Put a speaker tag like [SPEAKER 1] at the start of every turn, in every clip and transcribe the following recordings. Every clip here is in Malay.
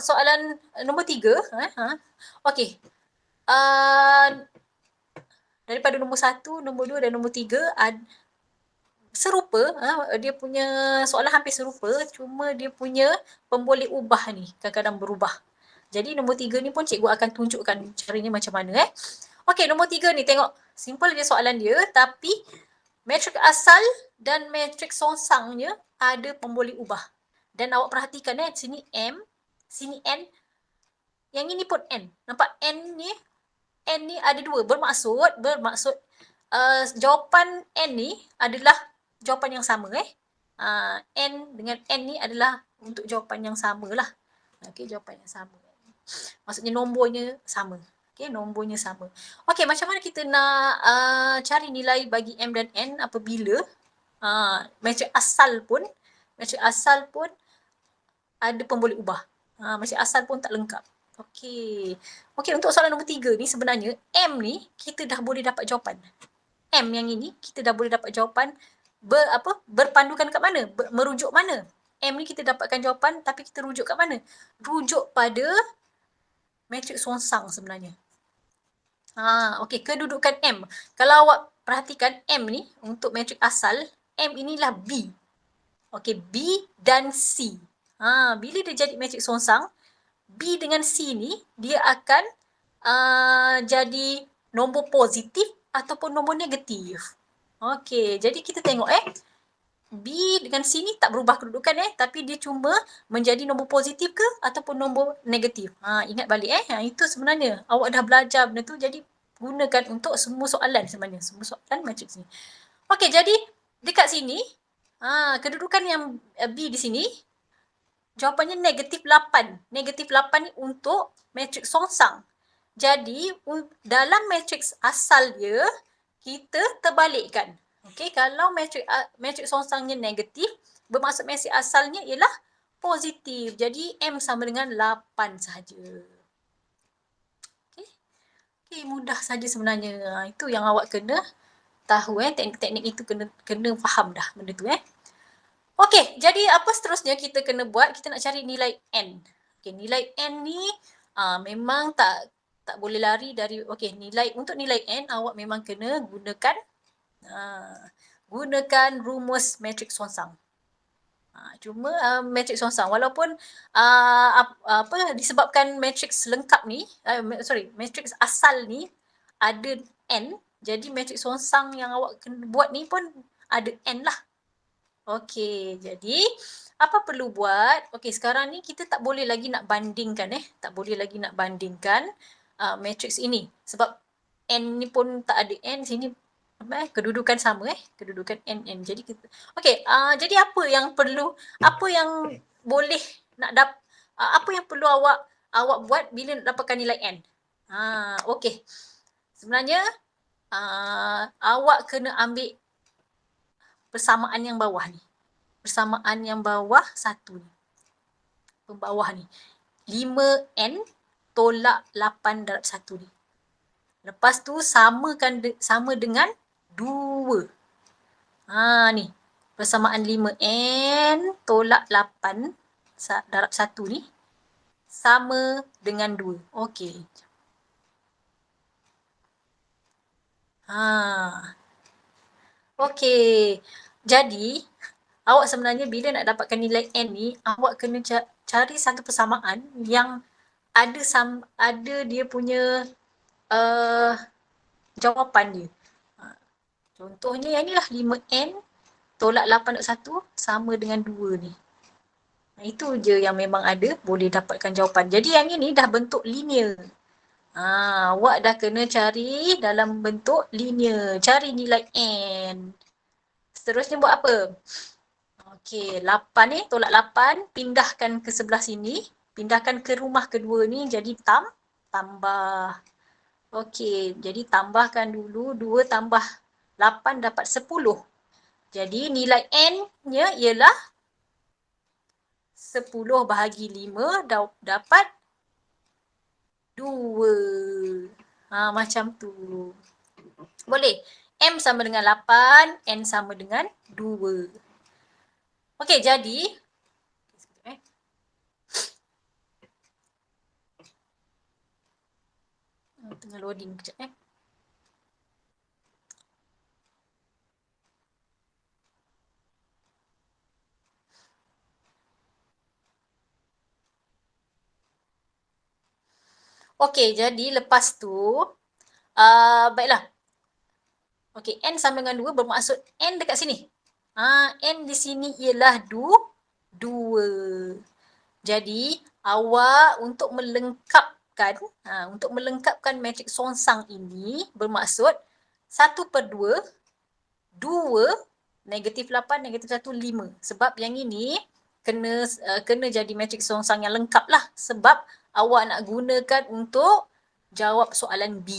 [SPEAKER 1] soalan nombor 3. Okey. Daripada nombor 1, nombor 2 dan nombor 3 serupa, dia punya soalan hampir serupa, cuma dia punya pemboleh ubah ni kadang-kadang berubah. Jadi nombor 3 ni pun cikgu akan tunjukkan caranya macam mana. Okey, nombor 3 ni tengok, simple je soalan dia, tapi matrik asal dan matrik songsangnya ada pemboleh ubah. Dan awak perhatikan sini M, sini N, yang ini pun N. Nampak N ni ada dua, bermaksud jawapan N ni adalah jawapan yang sama. N dengan N ni adalah untuk jawapan yang sama lah. Okey, jawapan yang sama. Maksudnya nombornya sama. Okey, nombornya sama. Okey, macam mana kita nak cari nilai bagi M dan N apabila matrik asal pun ada pemboleh ubah. Matrik asal pun tak lengkap. Okey, untuk soalan nombor 3 ni sebenarnya M ni kita dah boleh dapat jawapan. M yang ini kita dah boleh dapat jawapan berpandukan kat mana? Merujuk mana? M ni kita dapatkan jawapan tapi kita rujuk kat mana? Rujuk pada matrik songsang sebenarnya. Okey, kedudukan M. Kalau awak perhatikan M ni untuk matrik asal, M inilah B. Okey, B dan C. Bila dia jadi matrik songsang, B dengan C ni dia akan jadi nombor positif ataupun nombor negatif. Okey, jadi kita tengok B dengan C ni tak berubah kedudukan tapi dia cuma menjadi nombor positif ke ataupun nombor negatif. Ingat balik itu sebenarnya awak dah belajar benda tu, jadi gunakan untuk semua soalan sebenarnya, semua soalan matriks ni. Okey, jadi dekat sini kedudukan yang B di sini jawapannya negatif 8. Negatif 8 ni untuk matriks songsang. Jadi dalam matriks asal dia kita terbalikkan. Okey, kalau matrik songsangnya negatif, bermaksud matrik asalnya ialah positif. Jadi M sama dengan 8 sahaja. Okey, mudah saja sebenarnya. Itu yang awak kena tahu teknik-teknik itu kena faham dah benda tu Okey, jadi apa seterusnya kita kena buat? Kita nak cari nilai N. Okey, nilai N ni memang tak boleh lari dari untuk nilai N awak memang kena gunakan rumus matrik songsang. Cuma matrik songsang walaupun disebabkan matriks lengkap ni matriks asal ni ada N, jadi matrik songsang yang awak kena buat ni pun ada N lah. Okey, jadi apa perlu buat? Okey, sekarang ni kita tak boleh lagi nak bandingkan matriks ini sebab N ni pun tak ada N, sini kedudukan sama kedudukan N. Jadi kita jadi apa yang perlu awak buat bila nak dapatkan nilai N? Okey. Sebenarnya awak kena ambil persamaan yang bawah ni. Persamaan yang bawah 1 ni. Pembawah ni. 5N tolak 8 darab 1 ni. Lepas tu sama dengan 2. Ni. Persamaan 5N tolak 8 darab 1 ni sama dengan 2. Okey. Okey. Jadi, awak sebenarnya bila nak dapatkan nilai N ni, awak kena cari satu persamaan yang ada dia punya jawapan dia. Contohnya yang ni lah 5N tolak 8/1 sama dengan 2 ni. Itu je yang memang ada boleh dapatkan jawapan. Jadi yang ini dah bentuk linear. Awak dah kena cari dalam bentuk linear. Cari nilai N. Seterusnya buat apa? Okey, 8 ni tolak 8, pindahkan ke sebelah sini. Pindahkan ke rumah kedua ni jadi tambah. Okey, jadi tambahkan dulu 2 tambah 8 dapat 10. Jadi nilai N-nya ialah 10 bahagi 5 dapat 2. Macam tu. Boleh. M sama dengan 8, N sama dengan 2. Okey, jadi Tengah loading kejap Okey, jadi lepas tu, baiklah. Okey, N sama dengan 2 bermaksud N dekat sini. N di sini ialah 2. Jadi, awak untuk melengkapkan, matriks songsang ini bermaksud 1/2, 2, negatif 8, negatif 1, 5. Sebab yang ini kena jadi matriks songsang yang lengkap lah. Sebab awak nak gunakan untuk jawab soalan B.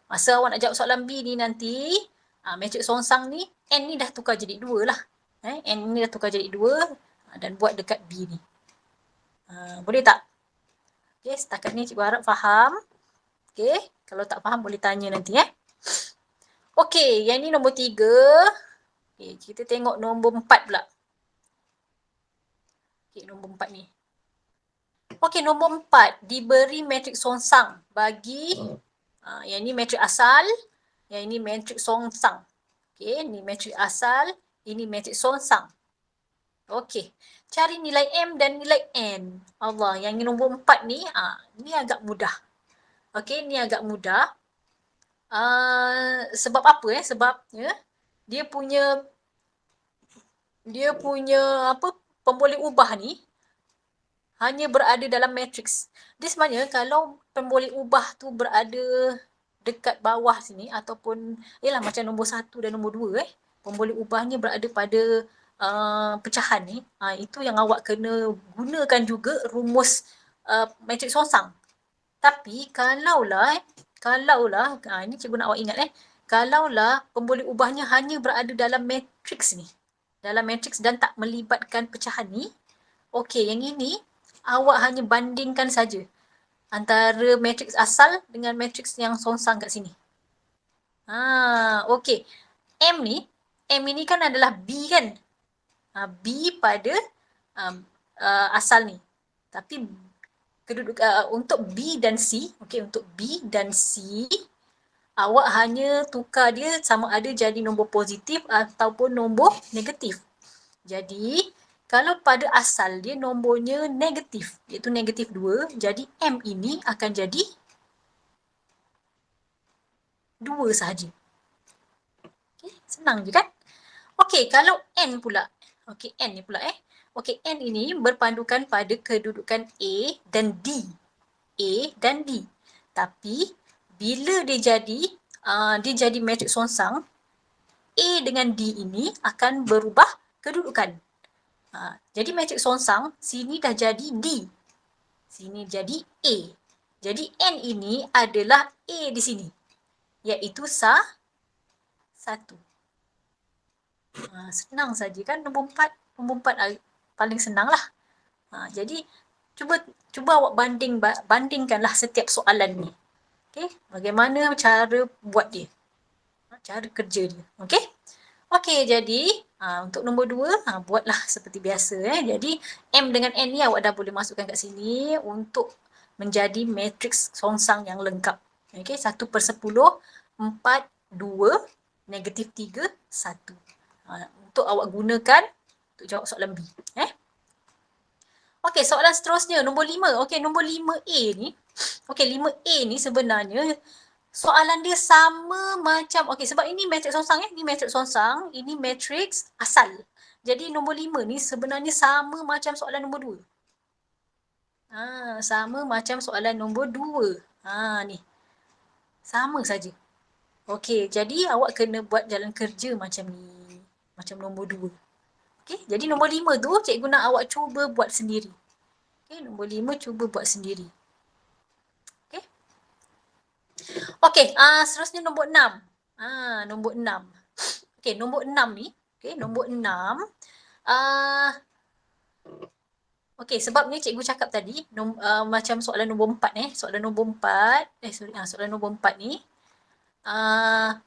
[SPEAKER 1] Masa awak nak jawab soalan B ni nanti, matriks songsang ni, N ni dah tukar jadi 2 lah. N ni dah tukar jadi 2 dan buat dekat B ni. Boleh tak? Okay, setakat ni cikgu harap faham. Okay, kalau tak faham boleh tanya nanti. Okay, yang ni nombor 3. Okay, kita tengok nombor 4 pula. Okay, nombor 4 ni. Okay, nombor 4. Diberi matriks songsang bagi yang ni matriks asal, yang ini matriks songsang. Okay, ni matriks asal, ini matriks songsang. Okay, cari nilai M dan nilai N. Allah, yang nombor 4 ni, ni agak mudah. Okay, ni agak mudah. Sebab apa Sebab dia punya pemboleh ubah ni hanya berada dalam matriks. Dia sebenarnya kalau pemboleh ubah tu berada dekat bawah sini ataupun macam nombor 1 dan nombor 2 pemboleh ubahnya berada pada pecahan ni, itu yang awak kena gunakan juga rumus matriks songsang. Tapi kalaulah ini cikgu nak awak ingat kalaulah pemboleh ubahnya hanya berada dalam matriks ni, dalam matriks dan tak melibatkan pecahan ni, okey, yang ini awak hanya bandingkan saja antara matriks asal dengan matriks yang songsang kat sini. Okey. M ini kan adalah B kan? B pada asal ni. Tapi untuk B dan C, untuk B dan C, awak hanya tukar dia sama ada jadi nombor positif ataupun nombor negatif. Jadi, kalau pada asal dia nombornya negatif, iaitu negatif 2, jadi M ini akan jadi 2 sahaja. Okay, senang je kan? Okey, kalau N pula. Okey, N ni pula Okey, N ini berpandukan pada kedudukan A dan D. A dan D. Tapi, bila dia jadi matriks songsang, A dengan D ini akan berubah kedudukan. Jadi matriks songsang, sini dah jadi D. Sini jadi A. Jadi N ini adalah A di sini. Iaitu 1. Senang saja kan nombor 4. Nombor 4 paling senang lah. Jadi cuba awak bandingkanlah setiap soalan ni. Okay? Bagaimana cara buat dia. Cara kerja dia. Okay? Okey, jadi untuk nombor 2, buatlah seperti biasa. Jadi, M dengan N ni awak dah boleh masukkan kat sini untuk menjadi matriks songsang yang lengkap. Okey, 1/10, 4, 2, negatif 3, 1. Untuk awak gunakan untuk jawab soalan B. Okey, soalan seterusnya, nombor 5. Okey, nombor 5A ni. Okey, 5A ni sebenarnya soalan dia sama macam, sebab ini matriks songsang ni matriks songsang, ini matriks asal. Jadi nombor 5 ni sebenarnya sama macam soalan nombor 2. Sama macam soalan nombor 2. Ni. Sama saja. Okey, jadi awak kena buat jalan kerja macam ni. Macam nombor 2. Okey, jadi nombor 5 tu cikgu nak awak cuba buat sendiri. Okey, nombor 5 cuba buat sendiri. Okey, seterusnya nombor 6. Nombor 6. Okey, nombor 6 ni, nombor 6. Okey, sebab ni cikgu cakap tadi, macam soalan nombor 4 soalan nombor 4, soalan nombor 4 ni,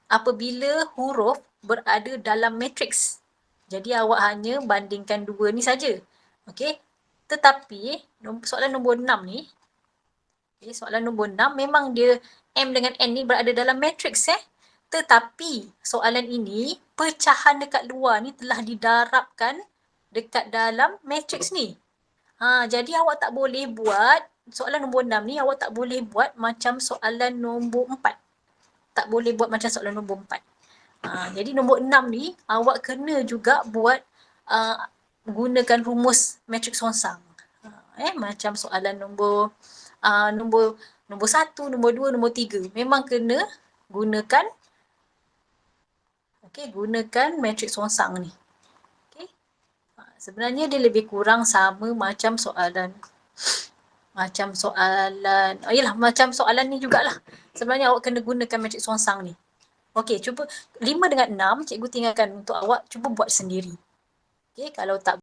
[SPEAKER 1] apabila huruf berada dalam matriks. Jadi awak hanya bandingkan 2 ni saja. Okey, tetapi soalan nombor 6 ni, Okay, soalan nombor 6 memang dia M dengan N ni berada dalam matriks tetapi soalan ini pecahan dekat luar ni telah didarabkan dekat dalam matriks ni. Jadi awak tak boleh buat soalan nombor 6 ni, awak tak boleh buat macam soalan nombor 4. Tak boleh buat macam soalan nombor 4. Jadi nombor 6 ni awak kena juga buat gunakan rumus matriks songsang. Macam soalan nombor nombor 1, nombor 2, nombor 3 memang kena gunakan gunakan matriks songsang ni. Sebenarnya dia lebih kurang sama macam soalan macam soalan ni jugalah. Sebenarnya awak kena gunakan matriks songsang ni. Okey, cuba 5 dengan 6 cikgu tinggalkan untuk awak cuba buat sendiri. Okey, kalau tak